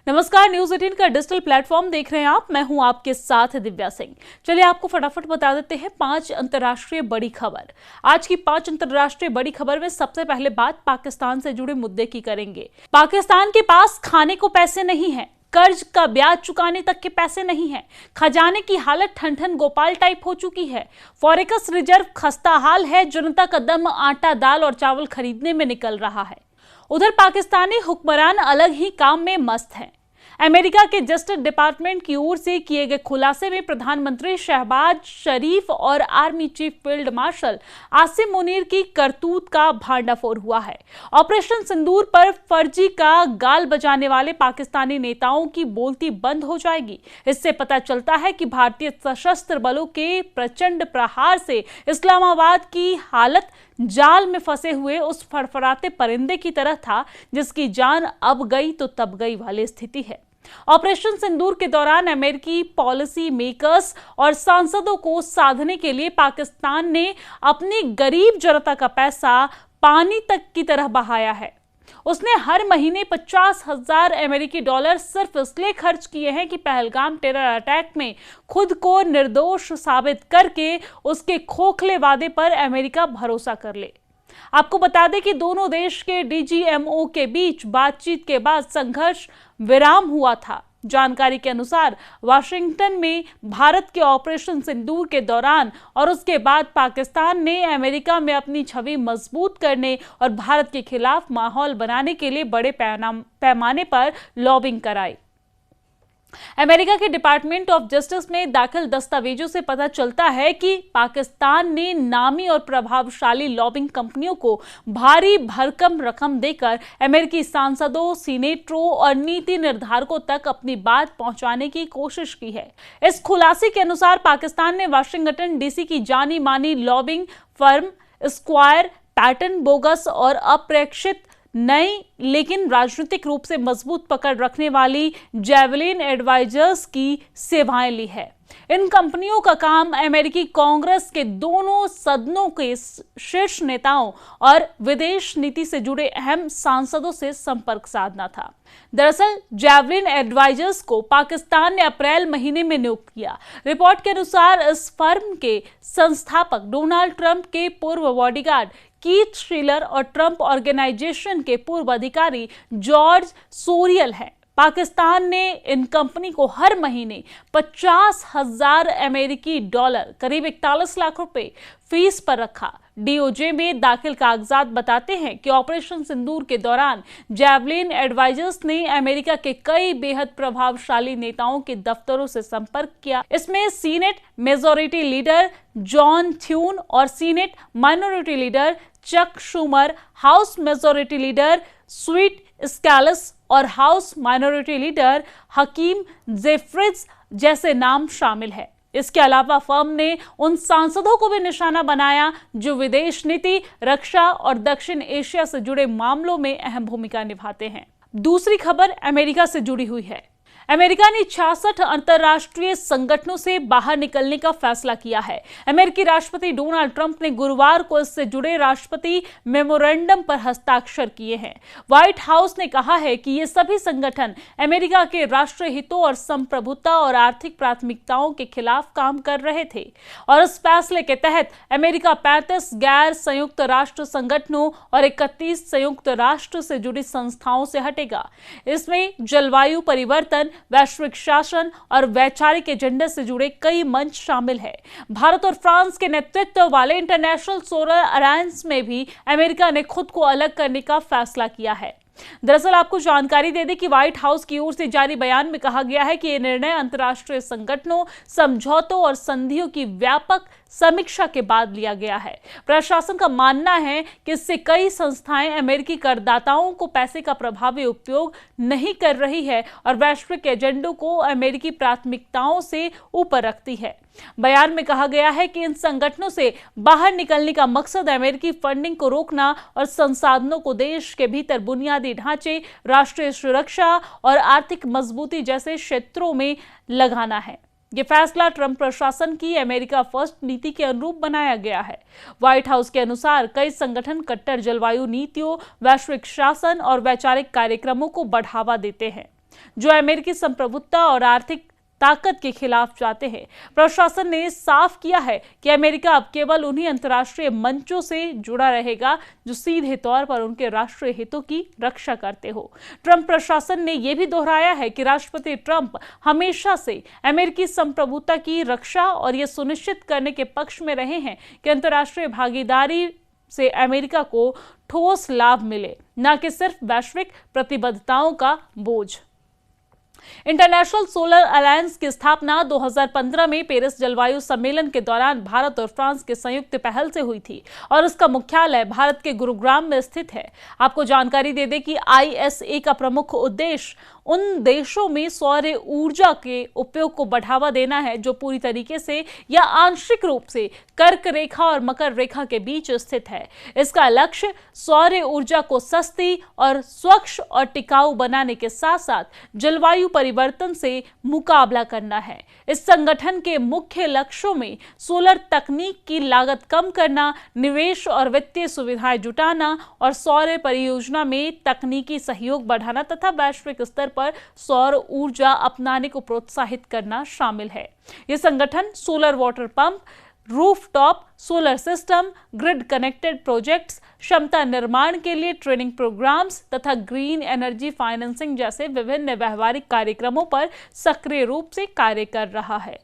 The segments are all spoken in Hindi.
नमस्कार, न्यूज 18 का डिजिटल प्लेटफॉर्म देख रहे हैं आप। मैं हूं आपके साथ दिव्या सिंह। चलिए आपको फटाफट बता देते हैं 5 अंतर्राष्ट्रीय बड़ी खबर। आज की 5 अंतर्राष्ट्रीय बड़ी खबर में सबसे पहले बात पाकिस्तान से जुड़े मुद्दे की करेंगे। पाकिस्तान के पास खाने को पैसे नहीं है, कर्ज का ब्याज चुकाने तक के पैसे नहीं है, खजाने की हालत ठन गोपाल टाइप हो चुकी है, फॉरेक्स रिजर्व खस्ता हाल है, जनता का दम आटा दाल और चावल खरीदने में निकल रहा है। उधर पाकिस्तानी हुक्मरान अलग ही काम में मस्त हैं। अमेरिका के जस्टिस डिपार्टमेंट की ओर से किए गए खुलासे में प्रधानमंत्री शहबाज शरीफ और army chief field marshal Asim Munir की करतूत का भांडाफोड़ हुआ है। ऑपरेशन सिंदूर पर फर्जी का गाल बजाने वाले पाकिस्तानी नेताओं की बोलती बंद हो जाएगी। इससे पता चलता है कि भारतीय सशस्त्र बलों के प्रचंड प्रहार से इस्लामाबाद की हालत जाल में फंसे हुए उस फड़फड़ाते परिंदे की तरह था जिसकी जान अब गई तो तब गई वाली स्थिति है। ऑपरेशन सिंदूर के दौरान अमेरिकी पॉलिसी मेकर्स और सांसदों को साधने के लिए पाकिस्तान ने अपनी गरीब जनता का पैसा पानी तक की तरह बहाया है। उसने हर महीने 50,000 अमेरिकी डॉलर सिर्फ इसलिए खर्च किए हैं कि पहलगाम टेरर अटैक में खुद को निर्दोष साबित करके उसके खोखले वादे पर अमेरिका भरोसा कर ले। आपको बता दें कि दोनों देश के डीजीएमओ के बीच बातचीत के बाद संघर्ष विराम हुआ था। जानकारी के अनुसार वाशिंगटन में भारत के ऑपरेशन सिंदूर के दौरान और उसके बाद पाकिस्तान ने अमेरिका में अपनी छवि मजबूत करने और भारत के खिलाफ माहौल बनाने के लिए बड़े पैमाने पर लॉबिंग कराई। अमेरिका के डिपार्टमेंट ऑफ जस्टिस में दाखिल दस्तावेजों से पता चलता है कि पाकिस्तान ने नामी और प्रभावशाली लॉबिंग कंपनियों को भारी भरकम रकम देकर अमेरिकी सांसदों, सीनेटरों और नीति निर्धारकों तक अपनी बात पहुंचाने की कोशिश की है। इस खुलासे के अनुसार पाकिस्तान ने वाशिंगटन डीसी की जानी मानी lobbying firm square pattern bogus और अप्रेक्षित नई लेकिन राजनीतिक रूप से मजबूत पकड़ रखने वाली जेवलिन एडवाइजर्स की सेवाएं ली है। इन कंपनियों का काम अमेरिकी कांग्रेस के दोनों सदनों के शीर्ष नेताओं और विदेश नीति से जुड़े अहम सांसदों से संपर्क साधना था। दरअसल जेवलिन एडवाइजर्स को पाकिस्तान ने अप्रैल महीने में नियुक्त किया। रिपोर्ट के अनुसार इस फर्म के संस्थापक डोनाल्ड ट्रंप के पूर्व बॉडीगार्ड कीथ शीलर और ट्रंप ऑर्गेनाइजेशन के पूर्व अधिकारी जॉर्ज सोरियल है। पाकिस्तान ने इन कंपनी को हर महीने 50,000 अमेरिकी डॉलर करीब 41 लाख रुपए फीस पर रखा। डीओजे में दाखिल कागजात बताते हैं कि ऑपरेशन सिंदूर के दौरान जेवलिन एडवाइजर्स ने अमेरिका के कई बेहद प्रभावशाली नेताओं के दफ्तरों से संपर्क किया। इसमें senate majority leader John Thune और senate minority leader Chuck Schumer, house majority leader Steve Scalise और house minority leader Hakeem Jeffries जैसे नाम शामिल है। इसके अलावा फर्म ने उन सांसदों को भी निशाना बनाया जो विदेश नीति, रक्षा और दक्षिण एशिया से जुड़े मामलों में अहम भूमिका निभाते हैं। दूसरी खबर अमेरिका से जुड़ी हुई है। अमेरिका ने 66 अंतर्राष्ट्रीय संगठनों से बाहर निकलने का फैसला किया है। अमेरिकी राष्ट्रपति डोनाल्ड ट्रंप ने गुरुवार को इससे जुड़े राष्ट्रपति मेमोरेंडम पर हस्ताक्षर किए हैं। व्हाइट हाउस ने कहा है कि ये सभी संगठन अमेरिका के राष्ट्रीय हितों और संप्रभुता और आर्थिक प्राथमिकताओं के खिलाफ काम कर रहे थे और इस फैसले के तहत अमेरिका 35 गैर संयुक्त राष्ट्र संगठनों और 31 संयुक्त राष्ट्र से जुड़ी संस्थाओं से हटेगा। इसमें जलवायु परिवर्तन, वैश्विक शासन और वैचारिक एजेंडे से जुड़े कई मंच शामिल है। भारत और फ्रांस के नेतृत्व वाले इंटरनेशनल सोलर अलायंस में भी अमेरिका ने खुद को अलग करने का फैसला किया है। दरअसल आपको जानकारी दे दें कि व्हाइट हाउस की ओर से जारी बयान में कहा गया है कि यह निर्णय अंतर्राष्ट्रीय संगठनों, समझौतों और संधियों की व्यापक समीक्षा के बाद लिया गया है। प्रशासन का मानना है कि इससे कई संस्थाएं अमेरिकी करदाताओं को पैसे का प्रभावी उपयोग नहीं कर रही है और वैश्विक एजेंडों को अमेरिकी प्राथमिकताओं से ऊपर रखती है। बयान में कहा गया है कि इन संगठनों से बाहर निकलने का मकसद अमेरिकी फंडिंग को रोकना और संसाधनों को देश के भीतर बुनियादी ढांचे, राष्ट्रीय सुरक्षा और आर्थिक मजबूती जैसे क्षेत्रों में लगाना है। ये फैसला ट्रंप प्रशासन की अमेरिका फर्स्ट नीति के अनुरूप बनाया गया है। व्हाइट हाउस के अनुसार कई संगठन कट्टर जलवायु नीतियों, वैश्विक शासन और वैचारिक कार्यक्रमों को बढ़ावा देते हैं। जो अमेरिकी संप्रभुता और आर्थिक ताकत के खिलाफ जाते हैं। प्रशासन ने साफ किया है कि अमेरिका अब केवल उन्हीं अंतर्राष्ट्रीय मंचों से जुड़ा रहेगा जो सीधे तौर पर उनके राष्ट्रीय हितों की रक्षा करते हो। ट्रंप प्रशासन ने यह भी दोहराया है कि राष्ट्रपति ट्रंप हमेशा से अमेरिकी संप्रभुता की रक्षा और यह सुनिश्चित करने के पक्ष में रहे हैं कि अंतर्राष्ट्रीय भागीदारी से अमेरिका को ठोस लाभ मिले, न कि सिर्फ वैश्विक प्रतिबद्धताओं का बोझ। इंटरनेशनल सोलर अलायंस की स्थापना 2015 में पेरिस जलवायु सम्मेलन के दौरान भारत और फ्रांस के संयुक्त पहल से हुई थी और इसका मुख्यालय भारत के गुरुग्राम में स्थित है। आपको जानकारी दे दें कि ISA का प्रमुख उद्देश्य उन देशों में सौर ऊर्जा के उपयोग को बढ़ावा देना है जो पूरी तरीके से या आंशिक रूप से कर्क रेखा और मकर रेखा के बीच स्थित है। इसका लक्ष्य सौर ऊर्जा को सस्ती और स्वच्छ और टिकाऊ बनाने के साथ साथ जलवायु परिवर्तन से मुकाबला करना है। इस संगठन के मुख्य लक्ष्यों में सोलर तकनीक की लागत कम करना, निवेश और वित्तीय सुविधाएं जुटाना और सौर परियोजना में तकनीकी सहयोग बढ़ाना तथा वैश्विक स्तर पर सौर ऊर्जा अपनाने को प्रोत्साहित करना शामिल है। यह संगठन solar water pump, rooftop solar system, grid connected projects, क्षमता निर्माण के लिए ट्रेनिंग प्रोग्राम्स तथा ग्रीन एनर्जी फाइनेंसिंग जैसे विभिन्न व्यवहारिक कार्यक्रमों पर सक्रिय रूप से कार्य कर रहा है।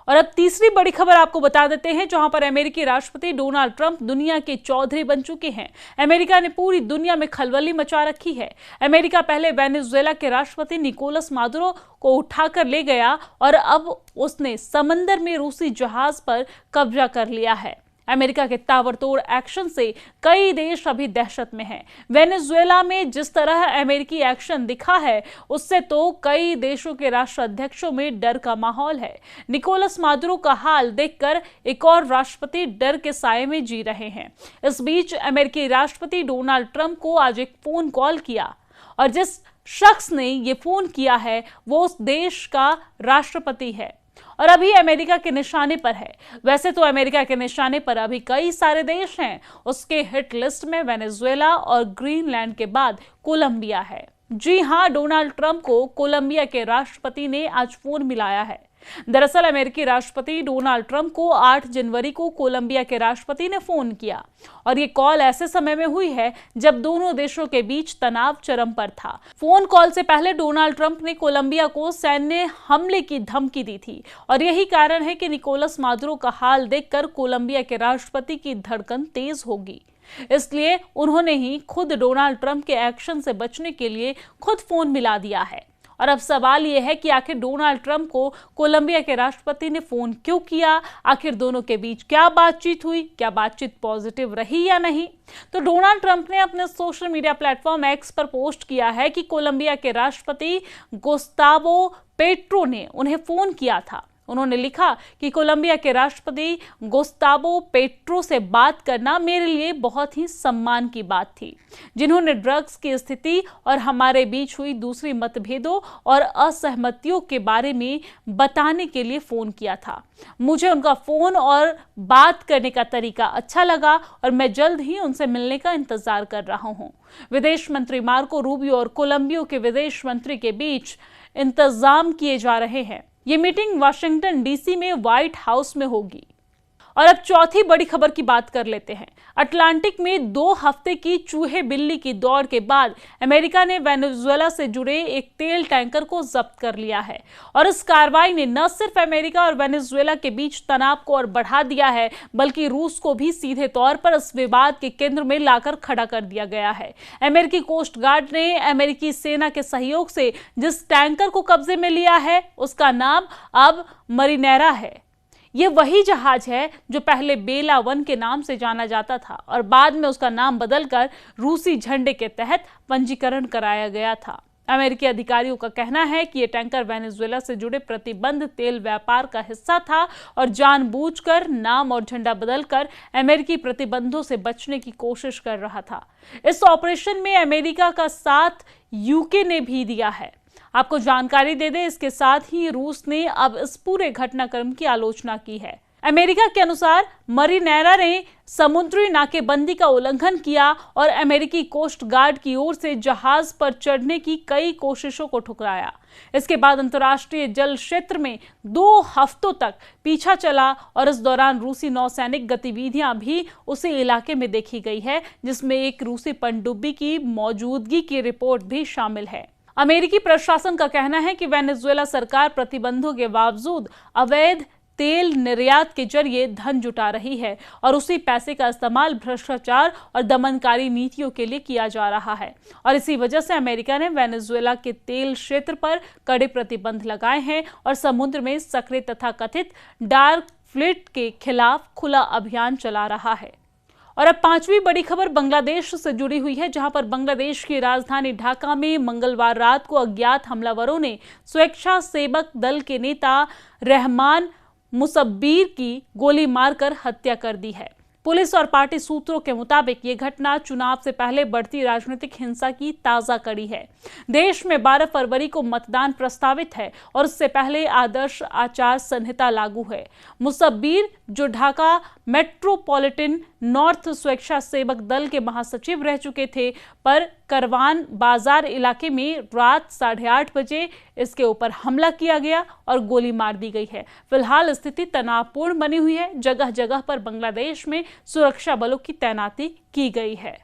और अब तीसरी बड़ी खबर आपको बता देते हैं, जहां पर अमेरिकी राष्ट्रपति डोनाल्ड ट्रंप दुनिया के चौधरी बन चुके हैं। अमेरिका ने पूरी दुनिया में खलबली मचा रखी है। अमेरिका पहले वेनेजुएला के राष्ट्रपति निकोलस मादुरो को उठाकर ले गया और अब उसने समंदर में रूसी जहाज पर कब्जा कर लिया है। अमेरिका के ताबड़तोड़ एक्शन से कई देश अभी दहशत में हैं। वेनेजुएला में जिस तरह अमेरिकी एक्शन दिखा है उससे तो कई देशों के राष्ट्राध्यक्षों में डर का माहौल है। निकोलस मादुरो का हाल देखकर एक और राष्ट्रपति डर के साए में जी रहे हैं। इस बीच अमेरिकी राष्ट्रपति डोनाल्ड ट्रंप को आज एक फोन कॉल किया और जिस शख्स ने ये फोन किया है वो उस देश का राष्ट्रपति है और अभी अमेरिका के निशाने पर है। वैसे तो अमेरिका के निशाने पर अभी कई सारे देश हैं। उसके हिट लिस्ट में वेनेजुएला और ग्रीनलैंड के बाद कोलंबिया है। जी हां, डोनाल्ड ट्रंप को कोलंबिया के राष्ट्रपति ने आज फोन मिलाया है। दरअसल अमेरिकी राष्ट्रपति डोनाल्ड ट्रंप को 8 जनवरी को कोलंबिया के राष्ट्रपति ने फोन किया और ये कॉल ऐसे समय में हुई है जब दोनों देशों के बीच तनाव चरम पर था। फोन कॉल से पहले डोनाल्ड ट्रंप ने कोलंबिया को सैन्य हमले की धमकी दी थी और यही कारण है कि निकोलस मादुरो का हाल देखकर कोलंबिया के राष्ट्रपति की धड़कन तेज होगी। इसलिए उन्होंने ही खुद डोनाल्ड ट्रंप के एक्शन से बचने के लिए खुद फोन मिला दिया है। और अब सवाल यह है कि आखिर डोनाल्ड ट्रंप को कोलंबिया के राष्ट्रपति ने फोन क्यों किया, आखिर दोनों के बीच क्या बातचीत हुई, क्या बातचीत पॉजिटिव रही या नहीं। तो डोनाल्ड ट्रंप ने अपने सोशल मीडिया प्लेटफॉर्म एक्स पर पोस्ट किया है कि कोलंबिया के राष्ट्रपति गुस्तावो पेट्रो ने उन्हें फोन किया था। उन्होंने लिखा कि कोलंबिया के राष्ट्रपति गुस्तावो पेट्रो से बात करना मेरे लिए बहुत ही सम्मान की बात थी, जिन्होंने ड्रग्स की स्थिति और हमारे बीच हुई दूसरी मतभेदों और असहमतियों के बारे में बताने के लिए फोन किया था। मुझे उनका फोन और बात करने का तरीका अच्छा लगा और मैं जल्द ही उनसे मिलने का इंतजार कर रहा हूं। विदेश मंत्री मार्को रूबियो और कोलंबिया के विदेश मंत्री के बीच इंतजाम किए जा रहे हैं। ये मीटिंग वाशिंगटन डीसी में व्हाइट हाउस में होगी। और अब चौथी बड़ी खबर की बात कर लेते हैं। अटलांटिक में 2 हफ्ते की चूहे बिल्ली की दौड़ के बाद अमेरिका ने वेनेजुएला से जुड़े एक तेल टैंकर को जब्त कर लिया है और इस कार्रवाई ने न सिर्फ अमेरिका और वेनेजुएला के बीच तनाव को और बढ़ा दिया है बल्कि रूस को भी सीधे तौर पर इस विवाद के केंद्र में लाकर खड़ा कर दिया गया है। अमेरिकी कोस्ट गार्ड ने अमेरिकी सेना के सहयोग से जिस टैंकर को कब्जे में लिया है उसका नाम अब मरीनेरा है। यह वही जहाज है जो पहले बेला 1 के नाम से जाना जाता था और बाद में उसका नाम बदलकर रूसी झंडे के तहत पंजीकरण कराया गया था। अमेरिकी अधिकारियों का कहना है कि यह टैंकर वेनेजुएला से जुड़े प्रतिबंध तेल व्यापार का हिस्सा था और जानबूझकर नाम और झंडा बदलकर अमेरिकी प्रतिबंधों से बचने की कोशिश कर रहा था। इस ऑपरेशन में अमेरिका का साथ यूके ने भी दिया है। आपको जानकारी दे दें, इसके साथ ही रूस ने अब इस पूरे घटनाक्रम की आलोचना की है। अमेरिका के अनुसार मरीनेरा ने समुद्री नाकेबंदी का उल्लंघन किया और अमेरिकी कोस्ट गार्ड की ओर से जहाज पर चढ़ने की कई कोशिशों को ठुकराया। इसके बाद अंतर्राष्ट्रीय जल क्षेत्र में 2 हफ्तों तक पीछा चला और इस दौरान रूसी नौसैनिक गतिविधियां भी उसी इलाके में देखी गई है, जिसमें एक रूसी पनडुब्बी की मौजूदगी की रिपोर्ट भी शामिल है। अमेरिकी प्रशासन का कहना है कि वेनेजुएला सरकार प्रतिबंधों के बावजूद अवैध तेल निर्यात के जरिए धन जुटा रही है और उसी पैसे का इस्तेमाल भ्रष्टाचार और दमनकारी नीतियों के लिए किया जा रहा है। और इसी वजह से अमेरिका ने वेनेजुएला के तेल क्षेत्र पर कड़े प्रतिबंध लगाए हैं और समुद्र में सक्रिय तथा कथित डार्क फ्लीट के खिलाफ खुला अभियान चला रहा है। और अब 5वीं बड़ी खबर बांग्लादेश से जुड़ी हुई है, जहां पर बांग्लादेश की राजधानी ढाका में मंगलवार रात को अज्ञात हमलावरों ने स्वेच्छासेवक दल के नेता रहमान मुसब्बीर की गोली मारकर हत्या कर दी है। पुलिस और पार्टी सूत्रों के मुताबिक ये घटना चुनाव से पहले बढ़ती राजनीतिक हिंसा की ताजा कड़ी है। देश में 12 फरवरी को मतदान प्रस्तावित है और उससे पहले आदर्श आचार संहिता लागू है। मुसब्बीर, जो ढाका मेट्रोपॉलिटन नॉर्थ स्वेच्छासेवक दल के महासचिव रह चुके थे, पर करवान बाजार इलाके में रात 8:30 बजे इसके ऊपर हमला किया गया और गोली मार दी गई है। फिलहाल स्थिति तनावपूर्ण बनी हुई है। जगह जगह पर बांग्लादेश में सुरक्षा बलों की तैनाती की गई है।